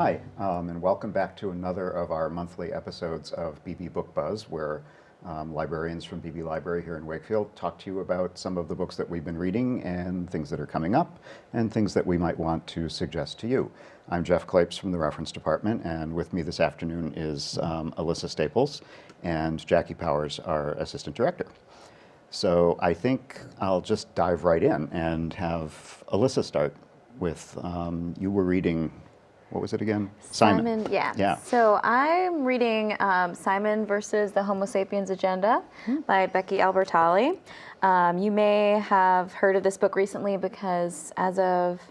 Hi, and welcome back to another of our monthly episodes of Beebe Book Buzz, where librarians from Beebe Library here in Wakefield talk to you about some of the books that we've been reading and things that are coming up and things that we might want to suggest to you. I'm Jeff Clapes from the Reference Department, and with me this afternoon is Alyssa Staples and Jackie Powers, our Assistant Director. So I think I'll just dive right in and have Alyssa start with, you were reading, what was it again? Simon, yeah. So I'm reading Simon versus the Homo Sapiens Agenda by Becky Albertalli. You may have heard of this book recently because as of,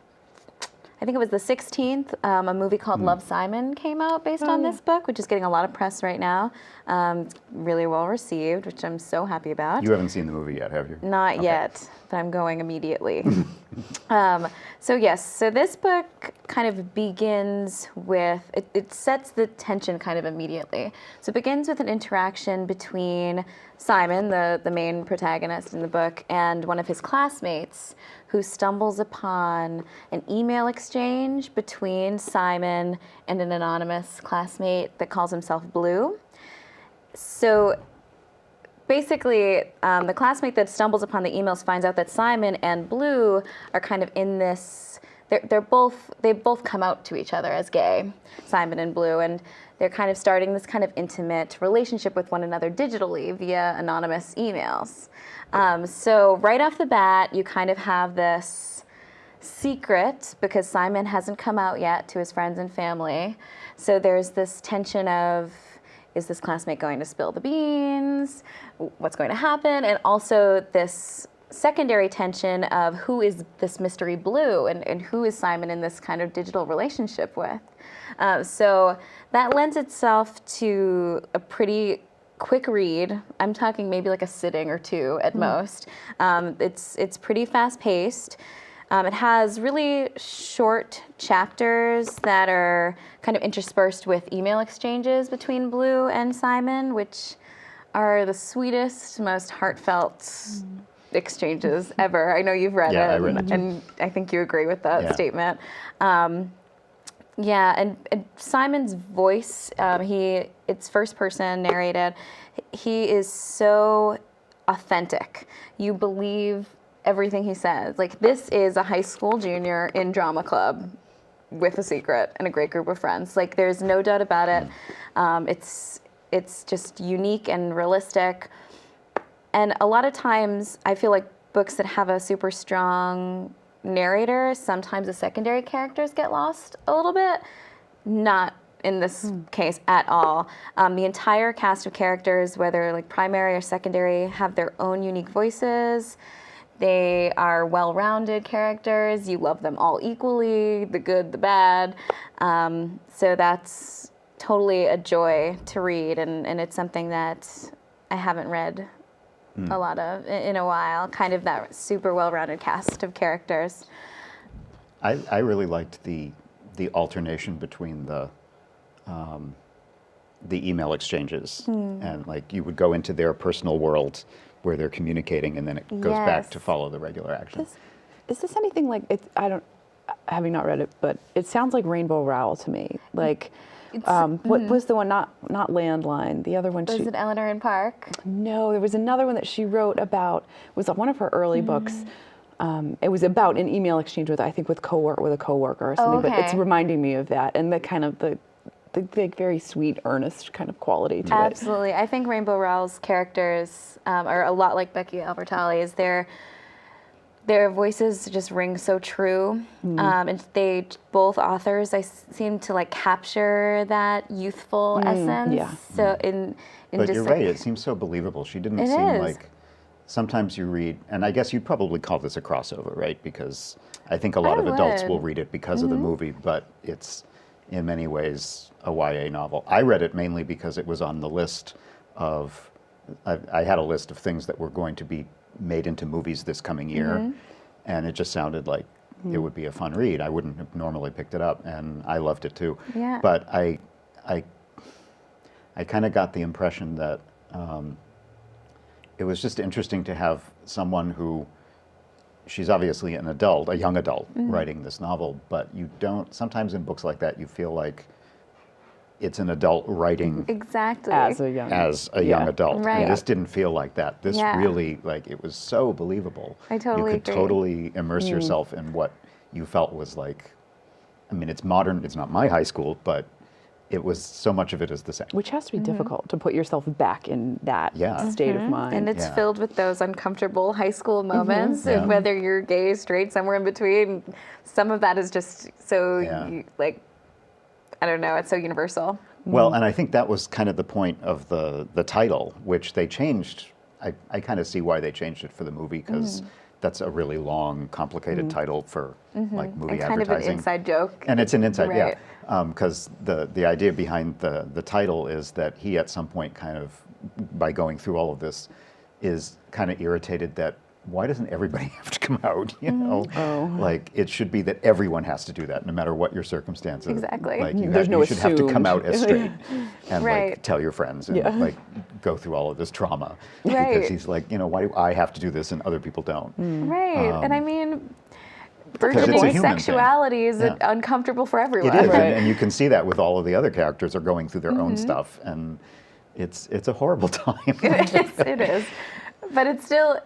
I think it was the 16th, a movie called Love, Simon came out based on this book, which is getting a lot of press right now. It's really well received, which I'm so happy about. You haven't seen the movie yet, have you? Not yet, but I'm going immediately. So this book kind of begins with, it sets the tension kind of immediately. So it begins with an interaction between Simon, the main protagonist in the book, and one of his classmates who stumbles upon an email exchange between Simon and an anonymous classmate that calls himself Blue. So basically, the classmate that stumbles upon the emails finds out that Simon and Blue are kind of in this, they both come out to each other as gay, Simon and Blue, and they're kind of starting this kind of intimate relationship with one another digitally via anonymous emails. So right off the bat, you kind of have this secret because Simon hasn't come out yet to his friends and family. So there's this tension of, is this classmate going to spill the beans? What's going to happen? And also this secondary tension of who is this mystery Blue and who is Simon in this kind of digital relationship with. So that lends itself to a pretty quick read. I'm talking maybe like a sitting or two at most. It's pretty fast paced. It has really short chapters that are kind of interspersed with email exchanges between Blue and Simon, which are the sweetest, most heartfelt exchanges ever. I know you've read it, I read it too. and I think you agree with that statement. And Simon's voice, it's first person narrated. He is so authentic. You believe everything he says. Like, this is a high school junior in drama club with a secret and a great group of friends. Like, there's no doubt about it. It's just unique and realistic. And a lot of times I feel like books that have a super strong narrator, sometimes the secondary characters get lost a little bit. Not in this case at all. The entire cast of characters, whether like primary or secondary, have their own unique voices. They are well-rounded characters. You love them all equally, the good, the bad. So that's totally a joy to read, and it's something that I haven't read a lot of in a while, kind of that super well-rounded cast of characters. I really liked the alternation between the email exchanges, and like you would go into their personal world where they're communicating, and then it goes back to follow the regular action. Is this anything like, having not read it, but it sounds like Rainbow Rowell to me. Like, what was the one, not Landline, the other one? Was it Eleanor in Park? No, there was another one that she wrote about, it was one of her early books. It was about an email exchange with a coworker or something, but it's reminding me of that, and the kind of the very sweet, earnest kind of quality to it. Absolutely. I think Rainbow Rowell's characters are a lot like Becky Albertalli's. Their voices just ring so true. And they, both authors, I seem to like capture that youthful essence. Yeah. So But you're right, it seems so believable. She didn't seem like, sometimes you read, and I guess you'd probably call this a crossover, right? Because I think a lot of adults will read it because of the movie, but it's in many ways a YA novel. I read it mainly because it was on the list of, I had a list of things that were going to be made into movies this coming year, and it just sounded like it would be a fun read. I wouldn't have normally picked it up, and I loved it too. Yeah. But I kind of got the impression that it was just interesting to have someone who she's obviously an adult, a young adult, writing this novel, but you don't, sometimes in books like that, you feel like it's an adult writing Exactly. As a young adult. Right. And this didn't feel like that. This Yeah. really, like, it was so believable. I totally You could agree. totally immerse yourself in what you felt was like, I mean, it's modern, it's not my high school, but it was, so much of it is the same. Which has to be difficult to put yourself back in that state of mind. And it's Yeah. filled with those uncomfortable high school moments, Yeah. and whether you're gay, straight, somewhere in between, some of that is just so, Yeah. like, I don't know, it's so universal. Well, and I think that was kind of the point of the title, which they changed. I kind of see why they changed it for the movie, because that's a really long, complicated title for like movie And kind of advertising. an inside joke. And it's an inside, Right. because the idea behind the title is that he at some point kind of, by going through all of this, is kind of irritated that why doesn't everybody have to come out, you know? Like, it should be that everyone has to do that, no matter what your circumstances. Exactly. Like, There's no you should have to come assumed. out as straight and like Right. tell your friends and like go through all of this trauma. Right. Because he's like, you know, why do I have to do this and other people don't? Right. And I mean, it's a burgeoning human thing. sexuality is Yeah. uncomfortable for everyone. It is, Right. and you can see that with all of the other characters are going through their own stuff, and it's a horrible time. It is. But it's still,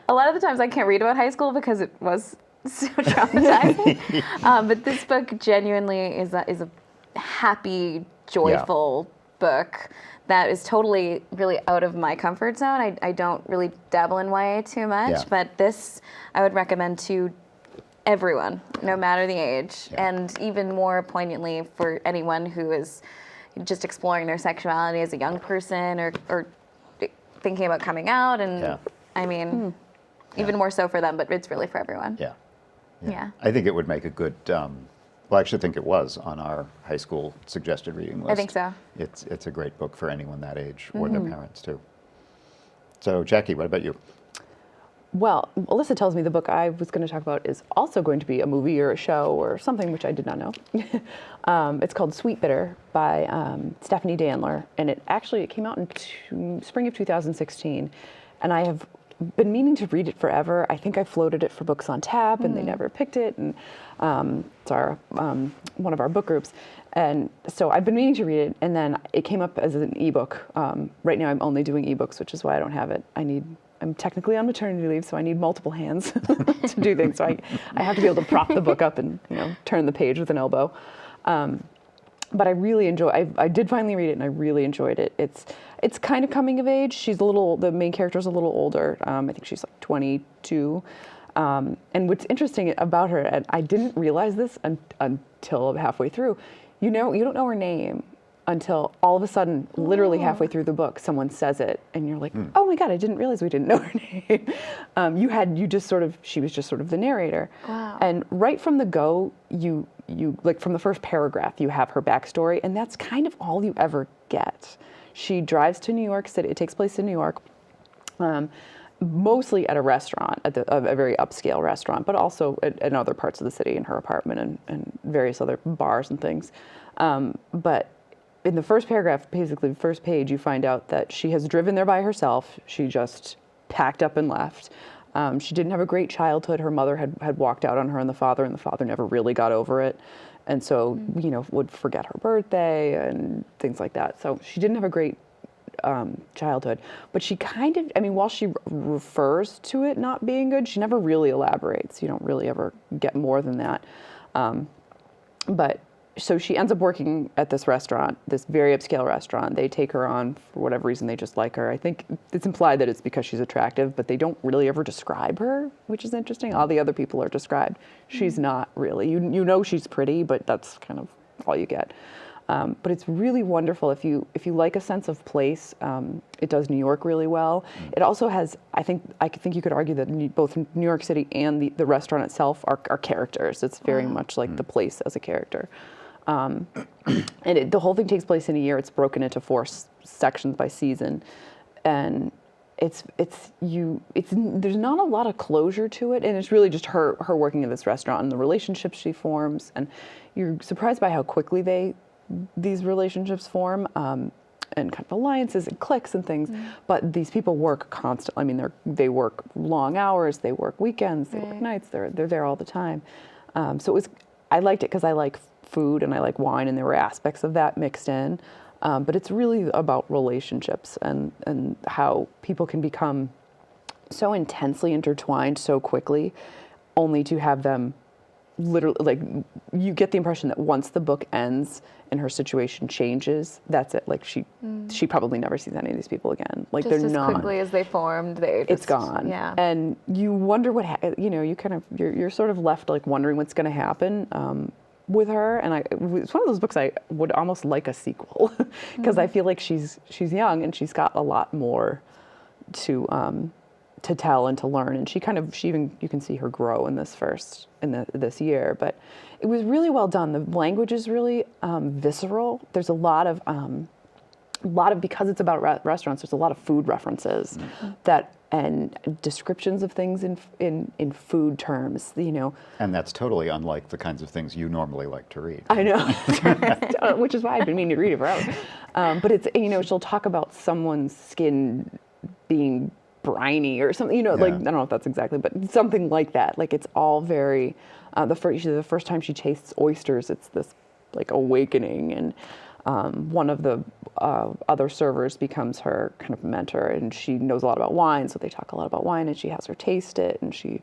a lot of the times I can't read about high school because it was so traumatizing. But this book genuinely is a happy, joyful book that is totally, really out of my comfort zone. I don't really dabble in YA too much, Yeah. but this I would recommend to everyone, no matter the age, Yeah. and even more poignantly for anyone who is just exploring their sexuality as a young person or thinking about coming out. And Yeah. I mean, even more so for them, but it's really for everyone. Yeah. Yeah. I think it would make a good, well, I actually think it was on our high school suggested reading list. I think so. It's a great book for anyone that age, or their parents too. So, Jackie, what about you? Well, Alyssa tells me the book I was going to talk about is also going to be a movie or a show or something, which I did not know. It's called Sweetbitter by Stephanie Danler, and it came out in spring of 2016, and I have been meaning to read it forever. I think I floated it for Books on Tap, and they never picked it, and it's one of our book groups. And so I've been meaning to read it, and then it came up as an ebook. Right now I'm only doing ebooks, which is why I don't have it. I'm technically on maternity leave, so I need multiple hands to do things. So I have to be able to prop the book up and turn the page with an elbow. But I really I did finally read it, and I really enjoyed it. It's kind of coming of age. The main character's a little older. I think she's like 22. And what's interesting about her, and I didn't realize this until halfway through, you don't know her name until all of a sudden, literally halfway through the book, someone says it, and you're like, oh my God, I didn't realize we didn't know her name. She was just sort of the narrator. Wow. And right from the go, you like from the first paragraph, you have her backstory, and that's kind of all you ever get. She drives to New York City. It takes place in New York, mostly at a restaurant, a very upscale restaurant, but also in other parts of the city, in her apartment and various other bars and things. But in the first paragraph, basically the first page, you find out that she has driven there by herself. She just packed up and left. She didn't have a great childhood. Her mother had walked out on her and the father never really got over it. And so, would forget her birthday and things like that. So she didn't have a great childhood. But she kind of, while she refers to it not being good, she never really elaborates. You don't really ever get more than that. So she ends up working at this restaurant, this very upscale restaurant. They take her on for whatever reason. They just like her. I think it's implied that it's because she's attractive, but they don't really ever describe her, which is interesting. All the other people are described. She's not really. You know she's pretty, but that's kind of all you get. But it's really wonderful if you like a sense of place. It does New York really well. It also has, I think you could argue that both New York City and the restaurant itself are characters. It's very much like the place as a character. And the whole thing takes place in a year. It's broken into 4 sections by season, and there's not a lot of closure to it, and it's really just her working at this restaurant and the relationships she forms, and you're surprised by how quickly these relationships form. and kind of alliances and cliques and things. But these people work constantly. I mean, they work long hours, they work weekends, they work nights. They're there all the time. So I liked it because I like food and I like wine, and there were aspects of that mixed in. But it's really about relationships and how people can become so intensely intertwined so quickly, only to have them literally, like, you get the impression that once the book ends and her situation changes, that's it. Like she probably never sees any of these people again. Like Just they're as not. quickly as they formed, It's gone. Yeah. And you wonder you're sort of left like wondering what's going to happen with her. And it's one of those books I would almost like a sequel because I feel like she's young and she's got a lot more to tell and to learn, and she even, you can see her grow in this year. But it was really well done. The language is really visceral. There's a lot of because it's about restaurants. There's a lot of food references and descriptions of things in food terms. And that's totally unlike the kinds of things you normally like to read. I know, which is why I've been meaning to read it forever. But it's she'll talk about someone's skin being briny or something, like, I don't know if that's exactly, but something like that. Like, it's all very, the first time she tastes oysters, it's this like awakening, and one of the other servers becomes her kind of mentor, and she knows a lot about wine, so they talk a lot about wine, and she has her taste it, and she,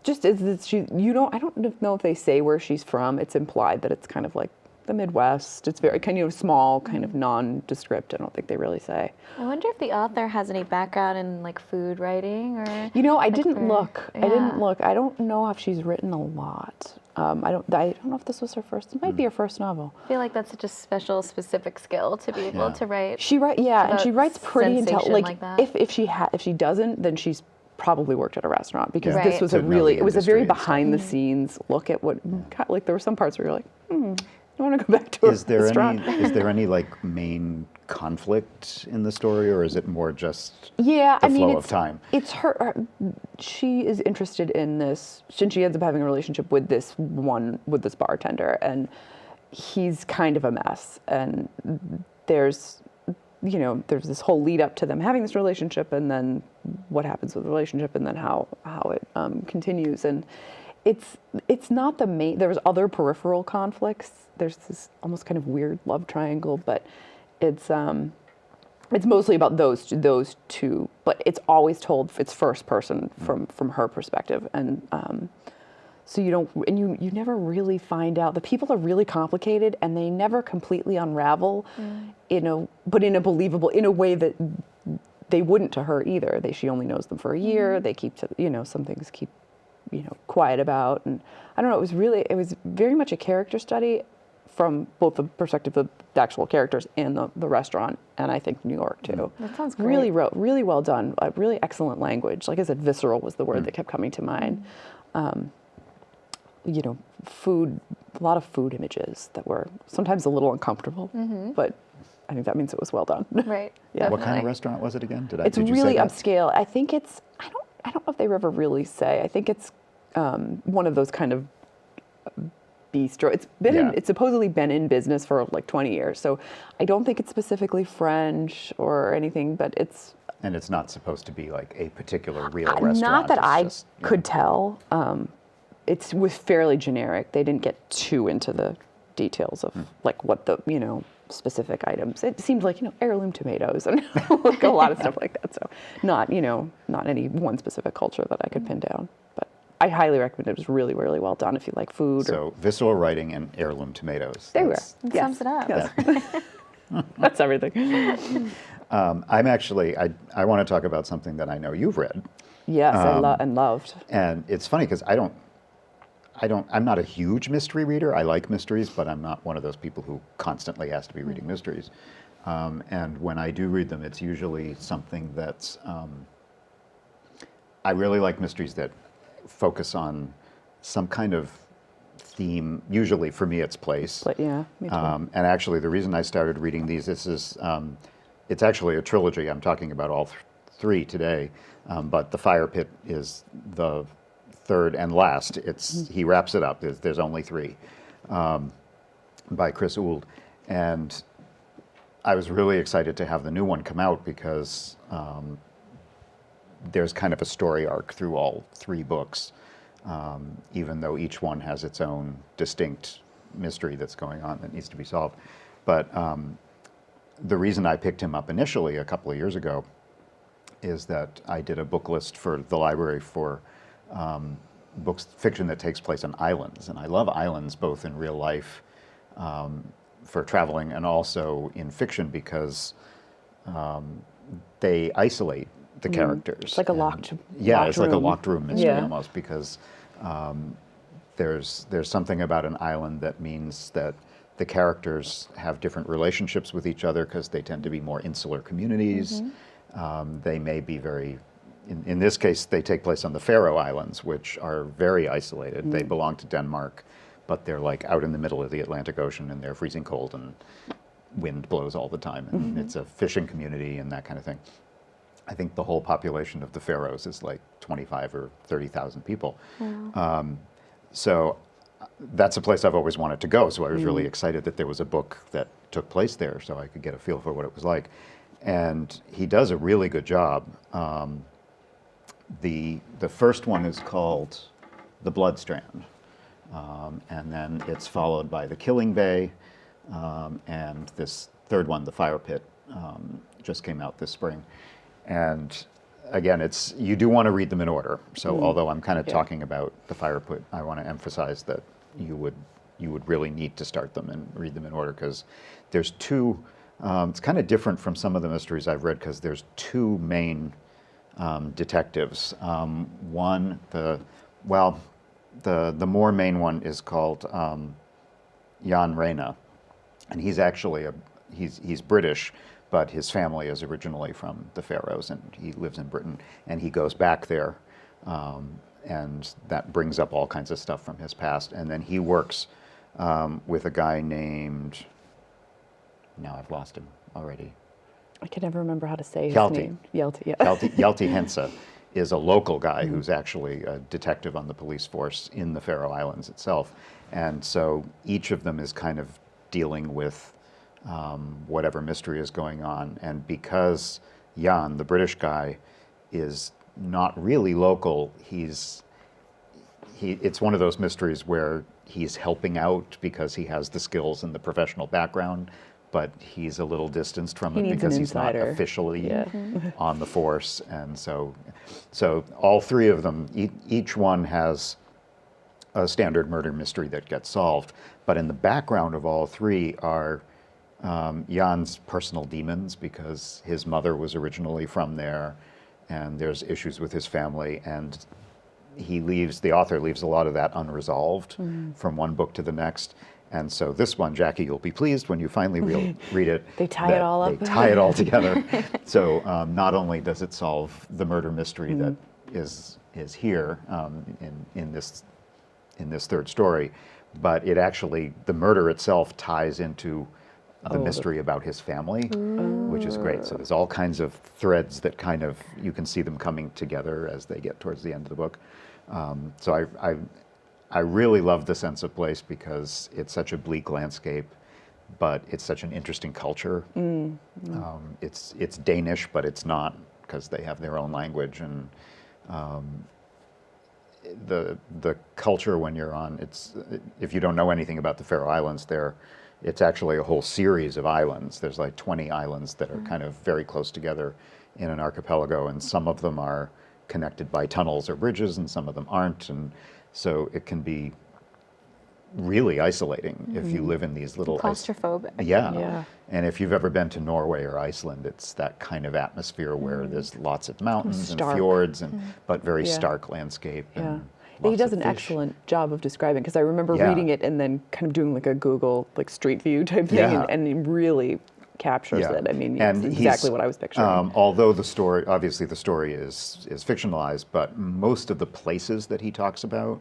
just is this, I don't know if they say where she's from. It's implied that it's kind of like the Midwest. It's very kind of small, kind of nondescript. I don't think they really say. I wonder if the author has any background in like food writing or. I didn't look. Yeah. I didn't look. I don't know if she's written a lot. I don't know if this was her first. It might be her first novel. I feel like that's such a specific skill to be able to write. She and she writes pretty intelligent. Like that. If she doesn't, then she's probably worked at a restaurant, because Right. this was a very behind the scenes look at what, like, there were some parts where you're like, I want to go back to a restaurant. Is there any like main conflict in the story, or is it more just the flow of time? It's her. She is interested in this, and she ends up having a relationship with this bartender, and he's kind of a mess. And there's this whole lead up to them having this relationship, and then what happens with the relationship, and then how it continues. And it's not the main. There's other peripheral conflicts. There's this almost kind of weird love triangle, but it's mostly about those two. But it's always told. It's first person from her perspective, and so you never really find out. The people are really complicated, and they never completely unravel. But in a way that they wouldn't to her either. She only knows them for a year. They keep some things keep quiet about, and I don't know. It was very much a character study from both the perspective of the actual characters and the restaurant, and I think New York too. That sounds great. Really well done. Really excellent language. Like I said, visceral was the word that kept coming to mind. Food, a lot of food images that were sometimes a little uncomfortable, but I think that means it was well done. Right. Yeah. What kind of restaurant was it again? It's did you really say that? upscale. I think it's. I don't know if they ever really say. I think it's one of those kind of bistro. It's supposedly been in business for like 20 years. So I don't think it's specifically French or anything, but it's. And it's not supposed to be like a particular real restaurant. Not that I just, could tell. It was fairly generic. They didn't get too into the details of like what the specific items. It seemed like heirloom tomatoes and like a lot of stuff like that. So not any one specific culture that I could pin down. But I highly recommend it. It was really, really well done if you like food. So visceral writing and heirloom tomatoes. There we That's- are. It sums it up. Yes. That's everything. I'm actually, I want to talk about something that I know you've read. Yes, and loved. And it's funny because I'm not a huge mystery reader. I like mysteries, but I'm not one of those people who constantly has to be reading mysteries. And when I do read them, it's usually something that's, I really like mysteries that focus on some kind of theme. Usually for me, it's place. But yeah, me too. And actually, the reason I started reading these, it's actually a trilogy. I'm talking about all three today, but The Fire Pit is the third and last. He wraps it up. There's only three, by Chris Ould, and I was really excited to have the new one come out because there's kind of a story arc through all 3 books, even though each one has its own distinct mystery that's going on that needs to be solved. But the reason I picked him up initially a couple of years ago is that I did a book list for the library for fiction that takes place on islands. And I love islands both in real life for traveling and also in fiction because they isolate the characters. It's like a locked it's like a room. locked room mystery almost because there's something about an island that means that the characters have different relationships with each other because they tend to be more insular communities. They may be very, in this case, they take place on the Faroe Islands, which are very isolated. They belong to Denmark, but they're like out in the middle of the Atlantic Ocean and they're freezing cold and wind blows all the time. And it's a fishing community and that kind of thing. I think the whole population of the Faroes is like 25 or 30,000 people. So that's a place I've always wanted to go. So I was really excited that there was a book that took place there so I could get a feel for what it was like. And he does a really good job. The first one is called The Blood Strand. And then it's followed by The Killing Bay. And this third one, The Fire Pit, just came out this spring. And again, you do want to read them in order. So although I'm kind of talking about The Fire Pit, I want to emphasize that you would really need to start them and read them in order because there's 2, it's kind of different from some of the mysteries I've read because there's 2 main detectives. One, the more main one is called Jan Reyna, and he's actually he's British, but his family is originally from the Faroes, and he lives in Britain, and he goes back there, and that brings up all kinds of stuff from his past. And then he works with a guy named, now I've lost him already. I can never remember how to say his Hjalti. name. Hjalti, yeah. Hjalti Hense is a local guy who's actually a detective on the police force in the Faroe Islands itself. And so each of them is kind of dealing with whatever mystery is going on. And because Jan, the British guy, is not really local, it's one of those mysteries where he's helping out because he has the skills and the professional background, but he's a little distanced from it because he's not officially on the force. And so all 3 of them, each one has a standard murder mystery that gets solved. But in the background of all 3 are Jan's personal demons because his mother was originally from there, and there's issues with his family, and the author leaves a lot of that unresolved from one book to the next. And so this one, Jackie, you'll be pleased when you finally read it. They tie it all up. They tie it all together. So not only does it solve the murder mystery that is here in this 3rd story, but it actually, the murder itself ties into the mystery about his family, which is great. So there's all kinds of threads that kind of, you can see them coming together as they get towards the end of the book. So I really love The Sense of Place because it's such a bleak landscape, but it's such an interesting culture. It's Danish, but it's not because they have their own language. And the culture when you're on, if you don't know anything about the Faroe Islands, it's actually a whole series of islands. There's like 20 islands that are kind of very close together in an archipelago, and some of them are connected by tunnels or bridges, and some of them aren't. And so it can be really isolating if you live in these little... Claustrophobic. Yeah. And if you've ever been to Norway or Iceland, it's that kind of atmosphere where there's lots of mountains and fjords, but very stark landscape. And he does an excellent job of describing, because I remember reading it and then kind of doing like a Google Street View type thing, and he really captures it. I mean, it's exactly what I was picturing. Although obviously the story is fictionalized, but most of the places that he talks about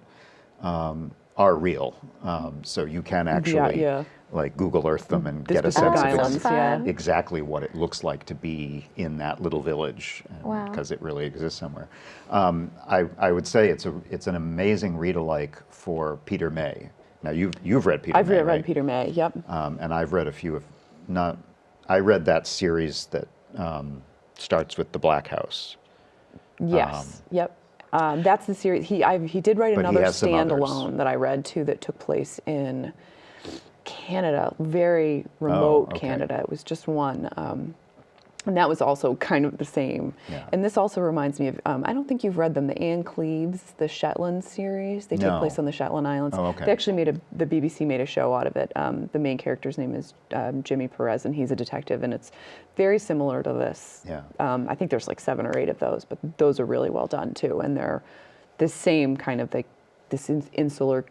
are real. So you can actually like Google Earth them and get a sense of exactly what it looks like to be in that little village, because it really exists somewhere. I would say it's an amazing read-alike for Peter May. Now you've read Peter May, I've read Peter May, yep. And I've read a few of I read that series that starts with the Black House. Yes. Yep. That's the series. He did write But he another has some others. standalone that I read too that took place in Canada, very remote okay. Canada. It was just one. And that was also kind of the same. Yeah. And this also reminds me of, I don't think you've read them, the Anne Cleves, the Shetland series. They take No. place on the Shetland Islands. Oh, okay. They actually the BBC made a show out of it. The main character's name is Jimmy Perez, and he's a detective, and it's very similar to this. Yeah. I think there's like 7 or 8 of those, but those are really well done too. And they're the same kind of like these insular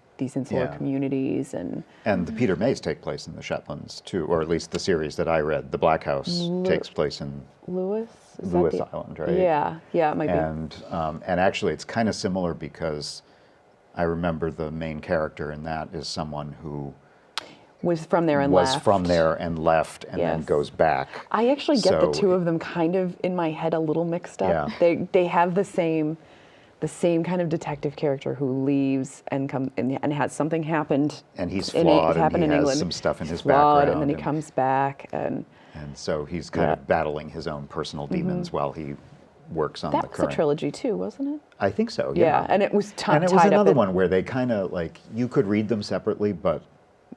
Yeah. communities and the Peter Mays take place in the Shetlands too, or at least the series that I read. The Black House takes place in Lewis. Is that Lewis the- Island, right? Yeah, it might be. And actually, it's kind of similar because I remember the main character in that is someone who Was from there and was left. from there and left and then Yes. goes back. I actually get So- the two of them kind of in my head a little mixed up. Yeah. They have the same kind of detective character who leaves and has something happened. And he's in flawed, and happened he in has England. some stuff in He's his flawed, background, and then he and- comes back and And so he's kind of battling his own personal demons while he works on that the was current. a trilogy too, wasn't it? I think so. Yeah, and it was And it was tied up another in- one where they kind of like you could read them separately, but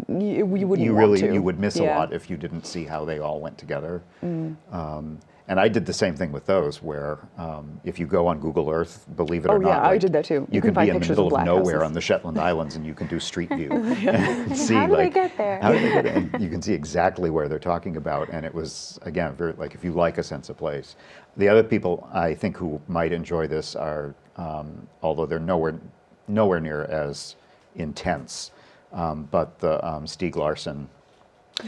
You wouldn't you want really to. you would miss a Yeah. lot if you didn't see how they all went together. And I did the same thing with those, where if you go on Google Earth, believe it or Oh, not, yeah, I like, did that too. You You can can find be in the pictures middle of of black nowhere houses. on the Shetland Islands, and you can do street view and see How do they like get there? how did they get there? And you can see exactly where they're talking about. And it was again very like if you like a sense of place. The other people I think who might enjoy this are, although they're nowhere near as intense, but the Stieg Larsson.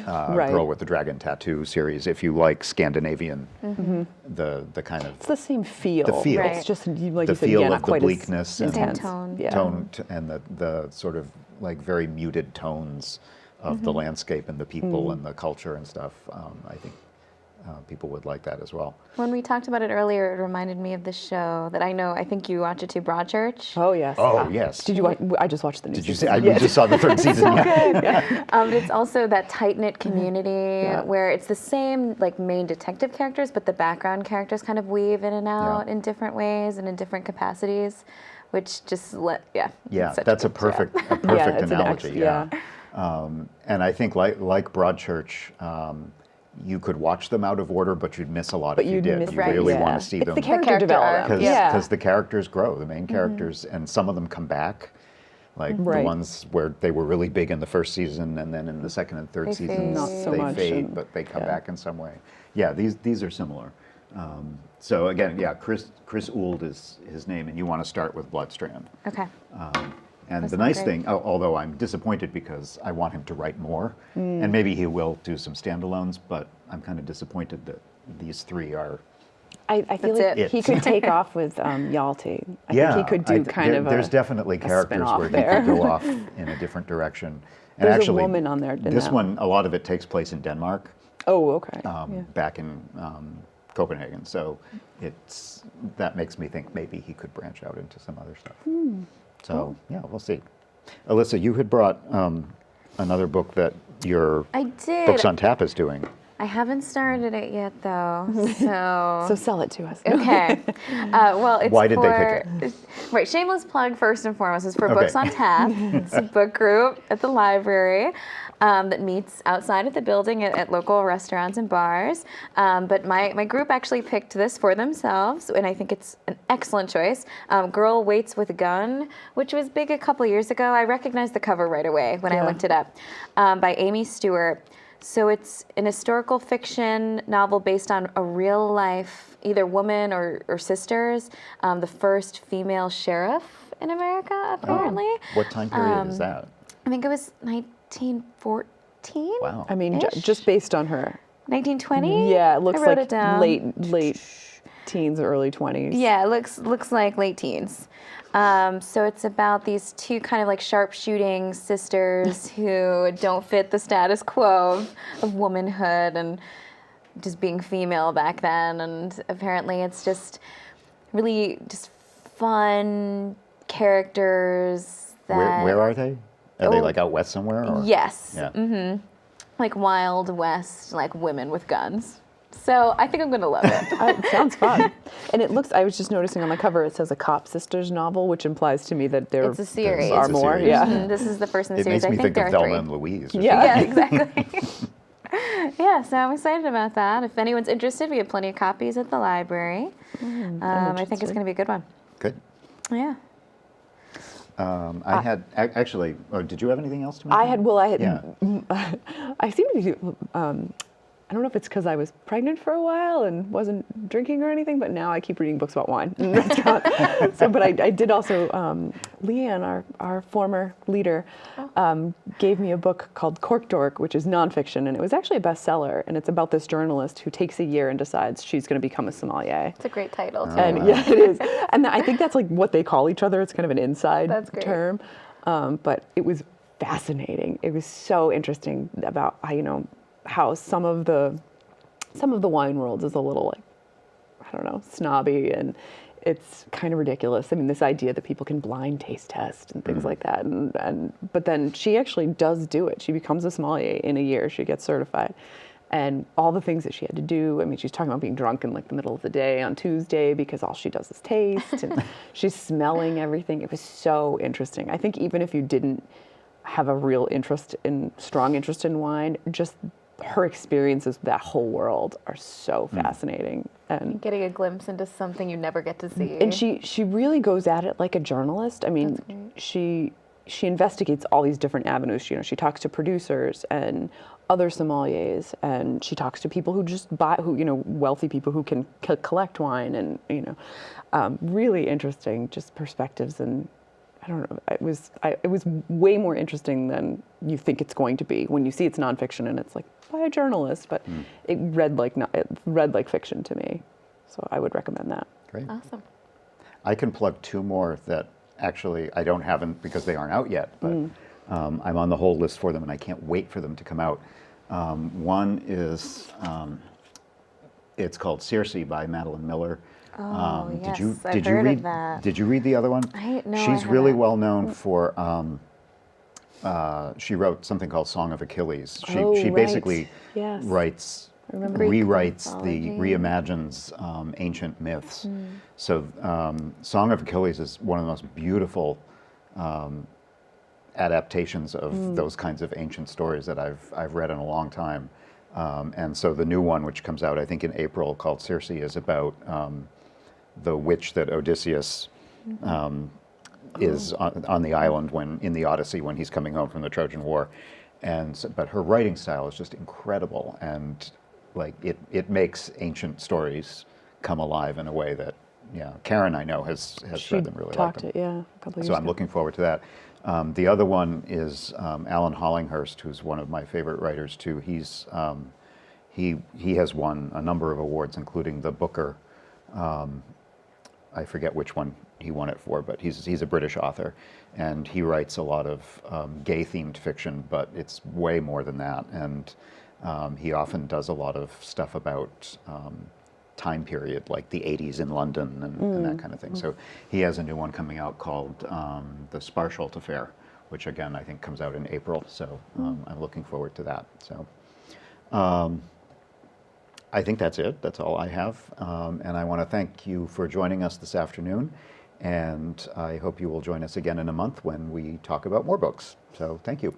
Right. Girl with the Dragon Tattoo series. If you like Scandinavian, the kind of It's the same feel. The feel. Right. It's just like the you said, feel yeah, not of the quite bleakness as and intense. tone. Yeah. and the sort of like very muted tones of the landscape and the people and the culture and stuff. I think people would like that as well. When we talked about it earlier, it reminded me of the show that I think you watch it too, Broadchurch. Oh yes. Oh yes. Did you watch? I just watched the new Did you see? season. I we just saw the third season. Yeah. But it's also that tight-knit community where it's the same like main detective characters, but the background characters kind of weave in and out in different ways and in different capacities, which just Yeah, it's such that's a good show. perfect Yeah, it's an analogy. yeah. And I think like Broadchurch, you could watch them out of order, but you'd miss a lot if you you'd did. miss- You right, really yeah. want to see It's them the character character development. arc, because Yeah. the characters grow, the main characters, and some of them come back. Like the Right. ones where they were really big in the first season, and then in the second and third They seasons fade. Not so they much, fade, and- but they come yeah. back in some way. Yeah, these are similar. So again, yeah, Chris Ould is his name, and you want to start with Bloodstrand. Okay. And That the sounds nice great. thing, although I'm disappointed because I want him to write more, and maybe he will do some standalones, but I'm kind of disappointed that these 3 are. I feel That's like it. he could take off with Yalti. I think he could do There's definitely characters spin-off where he there. could go off in a different direction. And There's actually, a woman on there. in this that one, a lot of it takes place in Denmark, Oh, okay. back in Copenhagen. So that makes me think maybe he could branch out into some other stuff. So yeah, we'll see. Alyssa, you had brought another book that your I did. Books on Tap is doing. I haven't started it yet though, so. So sell it to us. Okay. Well, it's Why did they for, pick Right, shameless plug first and foremost. It's for Okay. Books on Tap. It's a book group at the library that meets outside of the building at local restaurants and bars. But my group actually picked this for themselves, and I think it's an excellent choice. Girl Waits with a Gun, which was big a couple years ago. I recognized the cover right away when I looked it up, by Amy Stewart. So it's an historical fiction novel based on a real life, either woman or sisters, the first female sheriff in America, apparently. What time period is that? I think it was 1914? Wow. I mean, Ish. just based on her. 1920? Yeah, it looks I wrote like it down. late teens, early 20s. Yeah, it looks like late teens. So it's about these 2 kind of like sharpshooting sisters who don't fit the status quo of womanhood and just being female back then. And apparently it's just really just fun characters that... Where are they? Are they Oh. like out west somewhere? Or? Yes. Yeah. like Wild West, like women with guns. So I think I'm gonna love it. It sounds fun. And it looks, I was just noticing on the cover, it says a Cop Sisters novel, which implies to me that there It's a series. are It's a more. series. Yeah. This is the first in the It series. makes me I think think of there are Thelma 3. and Louise. Or Yeah. Yeah, exactly. Yeah, so I'm excited about that. If anyone's interested, we have plenty of copies at the library. I think it's interested. going to be a good one. Good. Yeah. I had actually. Oh, did you have anything else to mention? I had, well, I had, Yeah. I seem to be, I don't know if it's because I was pregnant for a while and wasn't drinking or anything, but now I keep reading books about wine in the restaurant. So, but I did also, Leanne, our former leader, gave me a book called Cork, Dork, which is nonfiction, and it was actually a bestseller, and it's about this journalist who takes a year and decides she's going to become a sommelier. It's a great title, too. And wow. yeah, it is. And I think that's like what they call each other. It's kind of an inside That's great. term. But it was fascinating. It was so interesting about how some of the wine world is a little like, I don't know, snobby, and it's kind of ridiculous. I mean, this idea that people can blind taste test and things like that. But then she actually does do it. She becomes a sommelier in a year. She gets certified. And all the things that she had to do, I mean, she's talking about being drunk in like the middle of the day on Tuesday because all she does is taste, and she's smelling everything. It was so interesting. I think even if you didn't have a real strong interest in wine, just her experiences with that whole world are so fascinating. And Getting a glimpse into something you never get to see. and she really goes at it like a journalist. I mean, she investigates all these different avenues. She talks to producers and other sommeliers, and she talks to people who just buy, wealthy people who can collect wine, and really interesting just perspectives. And I don't know, it was way more interesting than you think it's going to be when you see it's nonfiction and it's like by a journalist, but it read like fiction to me. So I would recommend that. Great. Awesome. I can plug 2 more that actually I don't have them because they aren't out yet, but I'm on the whole list for them, and I can't wait for them to come out. One is, it's called Circe by Madeline Miller. Oh, yes, I've did you heard read of that. Did you read the other one? No, She's I really haven't. well known for. She wrote something called Song of Achilles. She Right. basically Yes. remember. rewrites mythology. reimagines ancient myths. So Song of Achilles is one of the most beautiful adaptations of those kinds of ancient stories that I've read in a long time. And so the new one, which comes out I think in April, called Circe, is about the witch that Odysseus is on the island in the Odyssey when he's coming home from the Trojan War. But her writing style is just incredible, and like it makes ancient stories come alive in a way that Karen, I know, has read them, really liked them. A couple of years So I'm ago. looking forward to that. The other one is Alan Hollinghurst, who's one of my favorite writers too. He has won a number of awards, including the Booker. I forget which one he won it for, but he's a British author, and he writes a lot of gay-themed fiction, but it's way more than that. And he often does a lot of stuff about time period, like the 80s in London and that kind of thing. So he has a new one coming out called The Sparsholt Affair, which again I think comes out in April. So I'm looking forward to that. So I think that's it. That's all I have. And I want to thank you for joining us this afternoon. And I hope you will join us again in a month when we talk about more books. So thank you.